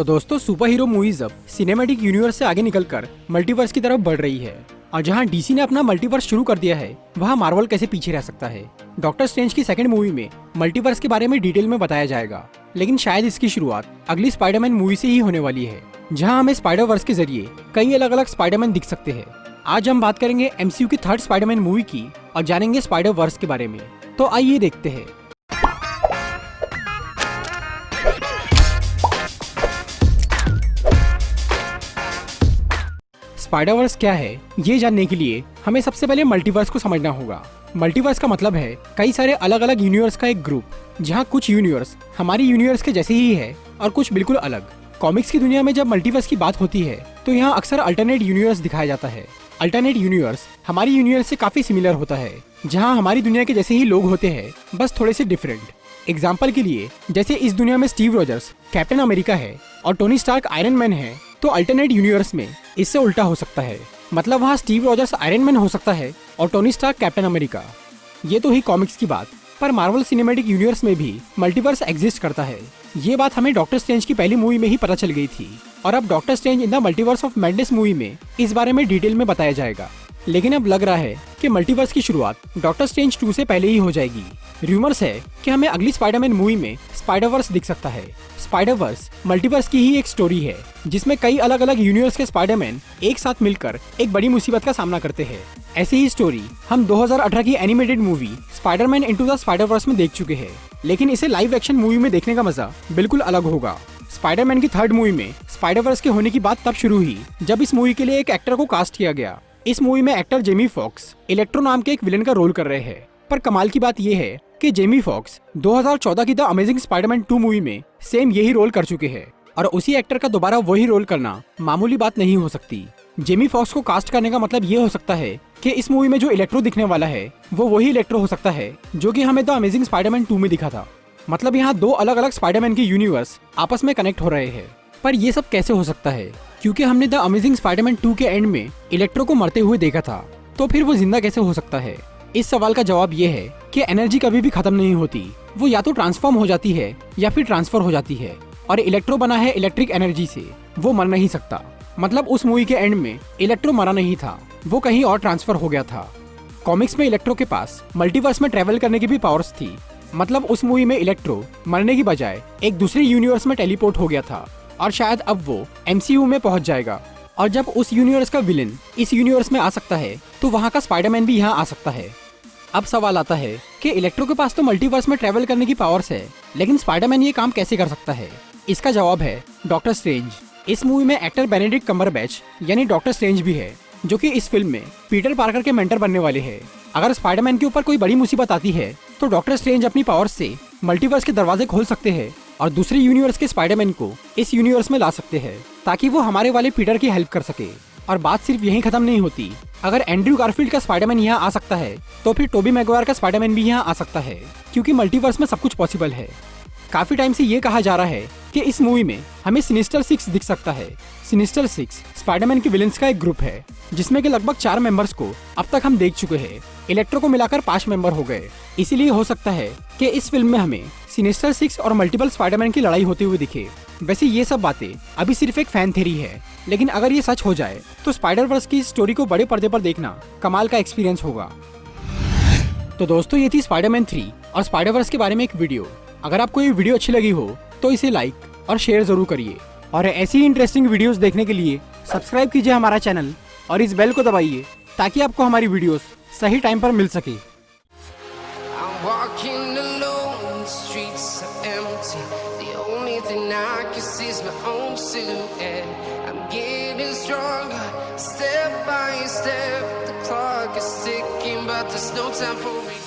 तो दोस्तों super hero movies अब सिनेमैटिक यूनिवर्स से आगे निकलकर मल्टीवर्स की तरफ बढ़ रही है और जहां डीसी ने अपना मल्टीवर्स शुरू कर दिया है वहां मार्वल कैसे पीछे रह सकता है। डॉक्टर स्ट्रेंज की सेकंड मूवी में मल्टीवर्स के बारे में डिटेल में बताया जाएगा, लेकिन शायद इसकी शुरुआत अगली स्पाइडरमैन मूवी से ही होने वाली है, जहां हमें स्पाइडर वर्स के जरिए कई अलग अलग स्पाइडरमैन दिख सकते हैं। आज हम बात करेंगे एमसीयू की थर्ड स्पाइडरमैन मूवी की और जानेंगे स्पाइडर वर्स के बारे में। तो आइए देखते हैं। स्पाइडरवर्स क्या है, ये जानने के लिए हमें सबसे पहले मल्टीवर्स को समझना होगा। मल्टीवर्स का मतलब है कई सारे अलग अलग यूनिवर्स का एक ग्रुप, जहाँ कुछ यूनिवर्स हमारी यूनिवर्स के जैसे ही है और कुछ बिल्कुल अलग। कॉमिक्स की दुनिया में जब मल्टीवर्स की बात होती है तो यहाँ अक्सर अल्टरनेट यूनिवर्स दिखाया जाता है। अल्टरनेट यूनिवर्स हमारी यूनिवर्स से काफी सिमिलर होता है, जहाँ हमारी दुनिया के जैसे ही लोग होते हैं, बस थोड़े से डिफरेंट। एग्जाम्पल के लिए जैसे इस दुनिया में स्टीव रॉजर्स कैप्टन अमेरिका है और टोनी स्टार्क आयरन मैन है, तो अल्टरनेट यूनिवर्स में इससे उल्टा हो सकता है। मतलब वहाँ स्टीव रॉजर्स आयरन मैन हो सकता है और टोनी स्टार्क कैप्टन अमेरिका। ये तो ही कॉमिक्स की बात, पर मार्वल सिनेमैटिक यूनिवर्स में भी मल्टीवर्स एग्जिस्ट करता है। ये बात हमें डॉक्टर स्ट्रेंज की पहली मूवी में ही पता चल गई थी और अब doctor strange in the multiverse of madness movie में इस बारे में डिटेल में बताया जाएगा। लेकिन अब लग रहा है कि मल्टीवर्स की शुरुआत डॉक्टर स्ट्रेंज 2 से पहले ही हो जाएगी। रूमर्स है कि हमें अगली स्पाइडरमैन मूवी में स्पाइडरवर्स दिख सकता है। स्पाइडरवर्स मल्टीवर्स की ही एक स्टोरी है, जिसमें कई अलग अलग यूनिवर्स के स्पाइडरमैन एक साथ मिलकर एक बड़ी मुसीबत का सामना करते हैं। ऐसी ही स्टोरी हम 2018 की animated movie Spiderman into the Spider-Verse में देख चुके हैं, लेकिन इसे लाइव एक्शन मूवी में देखने का मजा बिल्कुल अलग होगा। स्पाइडरमैन की थर्ड मूवी में स्पाइडरवर्स के होने की बात तब शुरू हुई जब इस मूवी के लिए एक एक्टर को कास्ट किया गया। इस मूवी में एक्टर जेमी फॉक्स इलेक्ट्रो नाम के एक विलेन का रोल कर रहे हैं। पर कमाल की बात यह है कि जेमी फॉक्स 2014 की द अमेजिंग स्पाइडरमैन 2 मूवी में सेम यही रोल कर चुके हैं और उसी एक्टर का दोबारा वही रोल करना मामूली बात नहीं हो सकती। जेमी फॉक्स को कास्ट करने का मतलब ये हो सकता है कि इस मूवी में जो इलेक्ट्रो दिखने वाला है वो वही इलेक्ट्रो हो सकता है जो कि हमें द अमेजिंग स्पाइडरमैन 2 में दिखा था। मतलब यहाँ दो अलग अलग स्पाइडरमैन के यूनिवर्स आपस में कनेक्ट हो रहे हैं। पर ये सब कैसे हो सकता है, क्योंकि हमने द अमेजिंग स्पाइडरमैन 2 के एंड में इलेक्ट्रो को मरते हुए देखा था, तो फिर वो जिंदा कैसे हो सकता है? इस सवाल का जवाब ये है कि एनर्जी कभी भी खत्म नहीं होती, वो या तो ट्रांसफॉर्म हो जाती है या फिर ट्रांसफर हो जाती है, और इलेक्ट्रो बना है इलेक्ट्रिक एनर्जी से, वो मर नहीं सकता। मतलब उस मूवी के एंड में इलेक्ट्रो मरा नहीं था, वो कहीं और ट्रांसफर हो गया था। कॉमिक्स में इलेक्ट्रो के पास मल्टीवर्स में ट्रेवल करने की भी पावर्स थी। मतलब उस मूवी में इलेक्ट्रो मरने की बजाय एक दूसरे यूनिवर्स में टेलीपोर्ट हो गया था और शायद अब वो एमसीयू में पहुंच जाएगा। और जब उस यूनिवर्स का विलेन इस यूनिवर्स में आ सकता है तो वहाँ का स्पाइडरमैन भी यहाँ आ सकता है। अब सवाल आता है कि इलेक्ट्रो के पास तो मल्टीवर्स में ट्रेवल करने की पावर्स है, लेकिन स्पाइडरमैन ये काम कैसे कर सकता है? इसका जवाब है डॉक्टर स्ट्रेंज। इस मूवी में एक्टर बेनेडिक्ट कम्बरबैच यानी डॉक्टर स्ट्रेंज भी है, जो कि इस फिल्म में पीटर पार्कर के मेंटर बनने वाले हैं। अगर स्पाइडरमैन के ऊपर कोई बड़ी मुसीबत आती है तो डॉक्टर स्ट्रेंज अपनी पावर्स से मल्टीवर्स के दरवाजे खोल सकते हैं और दूसरे यूनिवर्स के स्पाइडरमैन को इस यूनिवर्स में ला सकते हैं, ताकि वो हमारे वाले पीटर की हेल्प कर सके। और बात सिर्फ यहीं खत्म नहीं होती। अगर एंड्रयू गारफील्ड का स्पाइडरमैन यहाँ आ सकता है तो फिर टोबी मैगवायर का स्पाइडरमैन भी यहाँ आ सकता है, क्योंकि मल्टीवर्स में सब कुछ पॉसिबल है। काफी टाइम से ये कहा जा रहा है कि इस मूवी में हमें सिनिस्टर 6 दिख सकता है। सिनिस्टर 6 स्पाइडरमैन के विलेंस का एक ग्रुप है, जिसमें के लगभग 4 मेंबर्स को अब तक हम देख चुके हैं। इलेक्ट्रो को मिलाकर 5 मेंबर हो गए। इसीलिए हो सकता है कि इस फिल्म में हमें सिनिस्टर 6 और मल्टीपल स्पाइडरमैन की लड़ाई होते हुए दिखे। वैसे ये सब बातें अभी सिर्फ एक फैन थ्योरी है, लेकिन अगर ये सच हो जाए तो स्पाइडरवर्स की स्टोरी को बड़े पर्दे पर देखना कमाल का एक्सपीरियंस होगा। तो दोस्तों, ये थी स्पाइडरमैन 3 और स्पाइडरवर्स के बारे में एक वीडियो। अगर आपको ये वीडियो अच्छी लगी हो तो इसे लाइक और शेयर जरूर करिए, और ऐसी ही इंटरेस्टिंग वीडियोस देखने के लिए सब्सक्राइब कीजिए हमारा चैनल और इस बेल को दबाइए ताकि आपको हमारी वीडियोस सही टाइम पर मिल सके। Walking alone, the streets are empty. The only thing I can see is my own silhouette. I'm getting stronger, step by step. The clock is ticking, but there's no time for me.